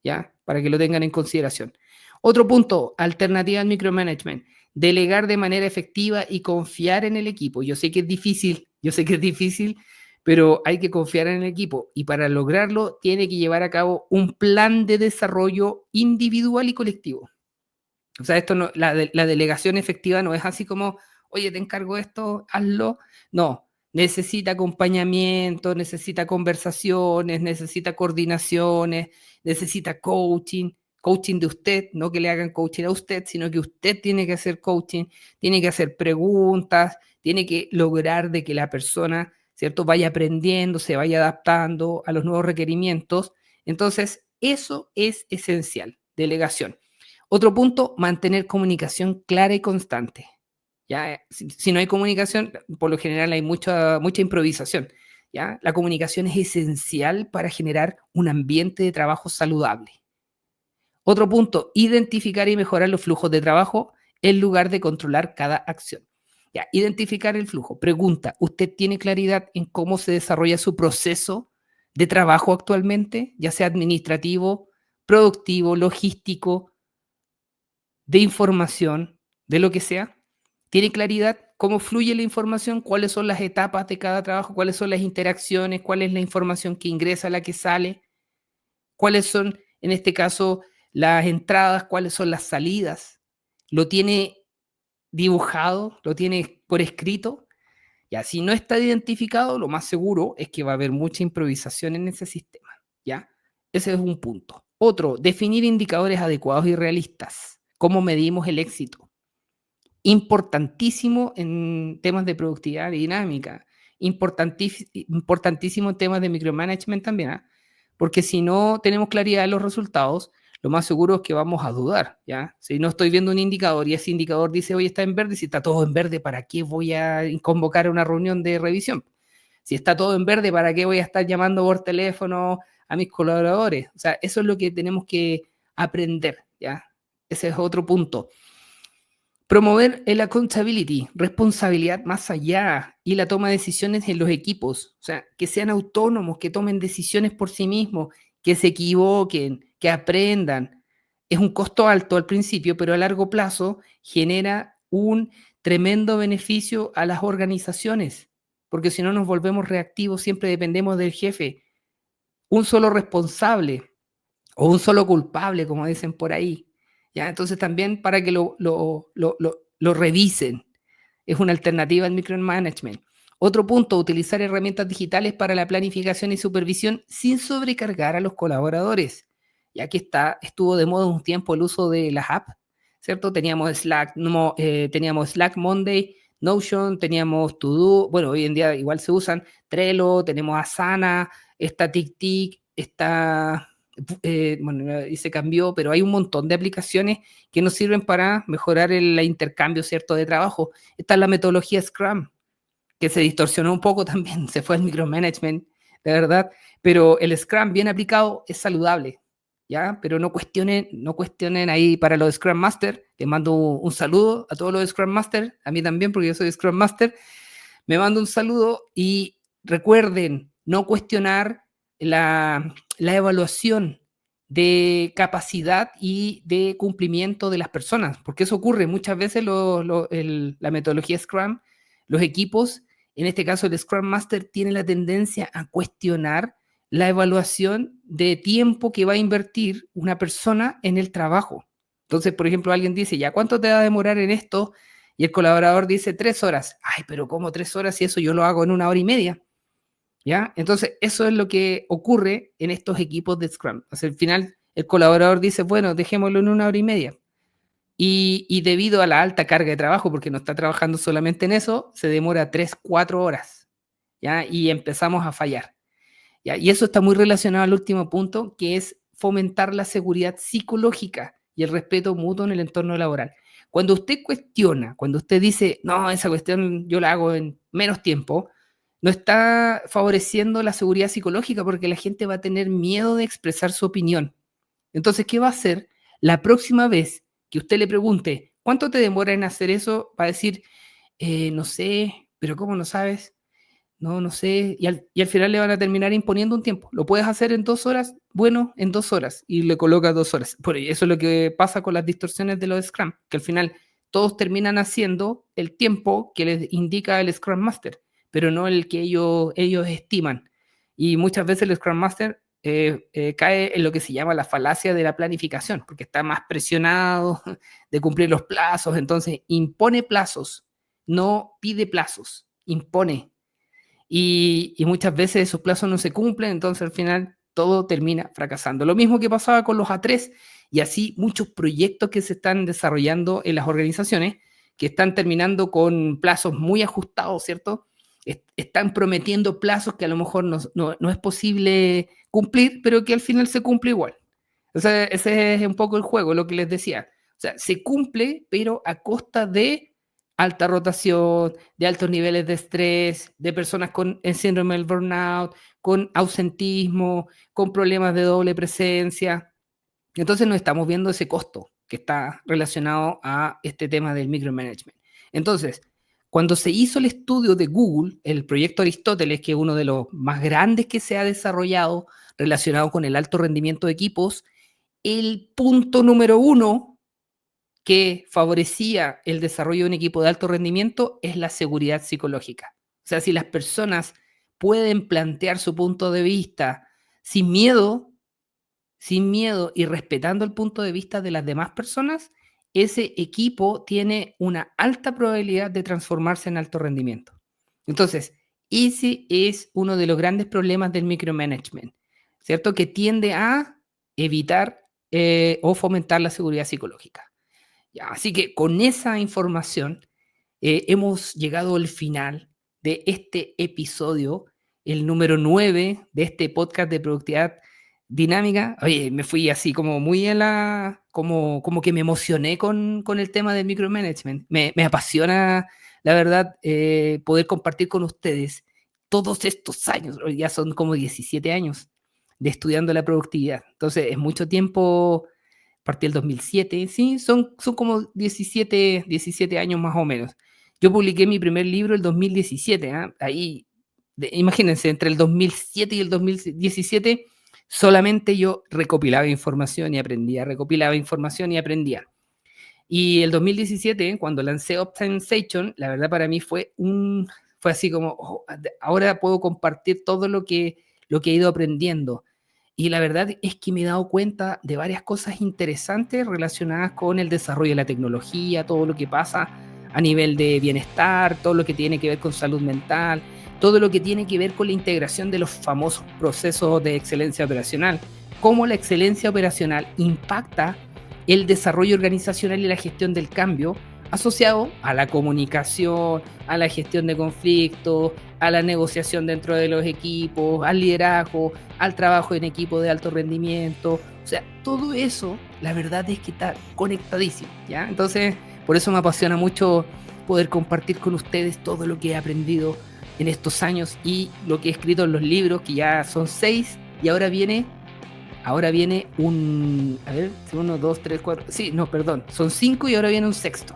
¿Ya? Para que lo tengan en consideración. Otro punto, alternativa al micromanagement, delegar de manera efectiva y confiar en el equipo. Yo sé que es difícil, pero hay que confiar en el equipo y para lograrlo tiene que llevar a cabo un plan de desarrollo individual y colectivo. O sea, esto no, la delegación efectiva no es así como, oye, te encargo esto, hazlo. No, necesita acompañamiento, necesita conversaciones, necesita coordinaciones, necesita coaching, coaching de usted, no que le hagan coaching a usted, sino que usted tiene que hacer coaching, tiene que hacer preguntas, tiene que lograr de que la persona, ¿cierto?, vaya aprendiendo, se vaya adaptando a los nuevos requerimientos. Entonces, eso es esencial, delegación. Otro punto, mantener comunicación clara y constante. ¿Ya? Si no hay comunicación, por lo general hay mucha improvisación. ¿Ya? La comunicación es esencial para generar un ambiente de trabajo saludable. Otro punto, identificar y mejorar los flujos de trabajo en lugar de controlar cada acción. Ya, identificar el flujo. Pregunta, ¿usted tiene claridad en cómo se desarrolla su proceso de trabajo actualmente, ya sea administrativo, productivo, logístico, de información, de lo que sea? ¿Tiene claridad cómo fluye la información? ¿Cuáles son las etapas de cada trabajo? ¿Cuáles son las interacciones? ¿Cuál es la información que ingresa, la que sale? ¿Cuáles son, en este caso, las entradas? ¿Cuáles son las salidas? ¿Lo tiene dibujado? ¿Lo tiene por escrito? Ya, si no está identificado, lo más seguro es que va a haber mucha improvisación en ese sistema, ¿ya? Ese es un punto. Otro, definir indicadores adecuados y realistas. ¿Cómo medimos el éxito? Importantísimo en temas de productividad y dinámica, importantísimo en temas de micromanagement también, ¿ah? Porque si no tenemos claridad de los resultados, lo más seguro es que vamos a dudar, ¿ya? Si no estoy viendo un indicador y ese indicador dice, oye, está en verde, si está todo en verde, ¿para qué voy a convocar una reunión de revisión? Si está todo en verde, ¿para qué voy a estar llamando por teléfono a mis colaboradores? O sea, eso es lo que tenemos que aprender, ¿ya? Ese es otro punto. Promover el accountability, responsabilidad más allá y la toma de decisiones en los equipos. O sea, que sean autónomos, que tomen decisiones por sí mismos, que se equivoquen, que aprendan. Es un costo alto al principio, pero a largo plazo genera un tremendo beneficio a las organizaciones, porque si no nos volvemos reactivos, siempre dependemos del jefe. Un solo responsable o un solo culpable, como dicen por ahí. ¿Ya? Entonces también para que lo revisen. Es una alternativa al micromanagement. Otro punto, utilizar herramientas digitales para la planificación y supervisión sin sobrecargar a los colaboradores. Ya que estuvo de moda un tiempo el uso de las apps, ¿cierto? Teníamos Slack Monday, Notion, teníamos To-Do, bueno, hoy en día igual se usan, Trello, tenemos Asana, está TickTick, está bueno, y se cambió, pero hay un montón de aplicaciones que nos sirven para mejorar el intercambio, ¿cierto?, de trabajo. Está la metodología Scrum, que se distorsionó un poco también, se fue al micromanagement, de verdad, pero el Scrum bien aplicado es saludable, ¿ya? Pero no cuestionen ahí para los Scrum Master, les mando un saludo a todos los Scrum Master, a mí también, porque yo soy Scrum Master, me mando un saludo y recuerden no cuestionar la evaluación de capacidad y de cumplimiento de las personas, porque eso ocurre muchas veces la metodología Scrum, los equipos, en este caso el Scrum Master tiene la tendencia a cuestionar la evaluación de tiempo que va a invertir una persona en el trabajo. Entonces, por ejemplo, alguien dice, ¿ya cuánto te va a demorar en esto? Y el colaborador dice 3 horas. Ay, pero ¿cómo 3 horas si eso yo lo hago en 1 hora y media? ¿Ya? Entonces, eso es lo que ocurre en estos equipos de Scrum. O sea, al final, el colaborador dice, bueno, dejémoslo en 1 hora y media. Y debido a la alta carga de trabajo, porque no está trabajando solamente en eso, se demora 3, 4 horas. ¿Ya? Y empezamos a fallar. ¿ya? Y eso está muy relacionado al último punto, que es fomentar la seguridad psicológica y el respeto mutuo en el entorno laboral. Cuando usted cuestiona, cuando usted dice, no, esa cuestión yo la hago en menos tiempo, no está favoreciendo la seguridad psicológica porque la gente va a tener miedo de expresar su opinión. Entonces, ¿qué va a hacer? La próxima vez que usted le pregunte, ¿cuánto te demora en hacer eso? Va a decir, no sé, pero ¿cómo no sabes? No, no sé. Y al final le van a terminar imponiendo un tiempo. ¿Lo puedes hacer en 2 horas? Bueno, en 2 horas. Y le coloca 2 horas. Por eso es lo que pasa con las distorsiones de los Scrum, que al final todos terminan haciendo el tiempo que les indica el Scrum Master, pero no el que ellos estiman. Y muchas veces el Scrum Master cae en lo que se llama la falacia de la planificación, porque está más presionado de cumplir los plazos, entonces impone plazos, no pide plazos, impone. Y muchas veces esos plazos no se cumplen, entonces al final todo termina fracasando. Lo mismo que pasaba con los A3 y así muchos proyectos que se están desarrollando en las organizaciones que están terminando con plazos muy ajustados, ¿cierto? Están prometiendo plazos que a lo mejor no es posible cumplir, pero que al final se cumple igual. O sea, ese es un poco el juego, lo que les decía. O sea, se cumple, pero a costa de alta rotación, de altos niveles de estrés, de personas con el síndrome del burnout, con ausentismo, con problemas de doble presencia. Entonces no estamos viendo ese costo que está relacionado a este tema del micromanagement. Entonces, cuando se hizo el estudio de Google, el proyecto Aristóteles, que es uno de los más grandes que se ha desarrollado relacionado con el alto rendimiento de equipos, el punto número 1 que favorecía el desarrollo de un equipo de alto rendimiento es la seguridad psicológica. O sea, si las personas pueden plantear su punto de vista sin miedo y respetando el punto de vista de las demás personas, ese equipo tiene una alta probabilidad de transformarse en alto rendimiento. Entonces, ese es uno de los grandes problemas del micromanagement, ¿cierto? Que tiende a evitar o fomentar la seguridad psicológica. Ya, así que con esa información hemos llegado al final de este episodio, el número 9 de este podcast de productividad dinámica. Oye, me fui así como muy como que me emocioné con el tema del micromanagement. Me apasiona, la verdad, poder compartir con ustedes todos estos años, ya son como 17 años de estudiando la productividad. Entonces, es mucho tiempo. Partí el 2007, sí, son como 17 años más o menos. Yo publiqué mi primer libro el 2017, ¿eh? Ahí, imagínense, entre el 2007 y el 2017 solamente yo recopilaba información y aprendía, recopilaba información y aprendía. Y el 2017, cuando lancé Optimization, la verdad para mí fue así como, oh, ahora puedo compartir todo lo que he ido aprendiendo. Y la verdad es que me he dado cuenta de varias cosas interesantes relacionadas con el desarrollo de la tecnología, todo lo que pasa a nivel de bienestar, todo lo que tiene que ver con salud mental, todo lo que tiene que ver con la integración de los famosos procesos de excelencia operacional, cómo la excelencia operacional impacta el desarrollo organizacional y la gestión del cambio asociado a la comunicación, a la gestión de conflictos, a la negociación dentro de los equipos, al liderazgo, al trabajo en equipo de alto rendimiento. O sea, todo eso, la verdad es que está conectadísimo, ¿ya? Entonces, por eso me apasiona mucho poder compartir con ustedes todo lo que he aprendido en estos años y lo que he escrito en los libros, que ya son 6, y ahora viene un, a ver, 1, 2, 3, 4, sí, no, perdón, son 5 y ahora viene un sexto,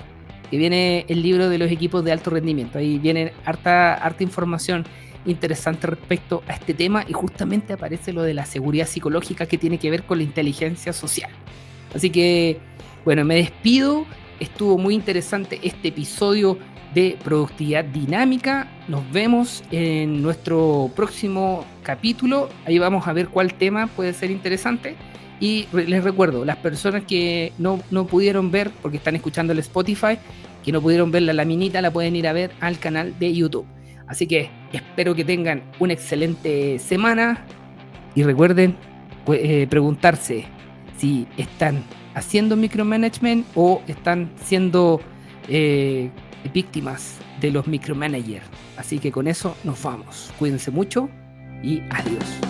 que viene el libro de los equipos de alto rendimiento. Ahí viene harta información interesante respecto a este tema y justamente aparece lo de la seguridad psicológica que tiene que ver con la inteligencia social. Así que, bueno, me despido. Estuvo muy interesante este episodio de productividad dinámica. Nos vemos en nuestro próximo capítulo. Ahí vamos a ver cuál tema puede ser interesante. Y les recuerdo, las personas que no pudieron ver, porque están escuchando el Spotify, que no pudieron ver la laminita, la pueden ir a ver al canal de YouTube. Así que espero que tengan una excelente semana y recuerden preguntarse si están haciendo micromanagement o están siendo víctimas de los micromanagers. Así que con eso nos vamos. Cuídense mucho y adiós.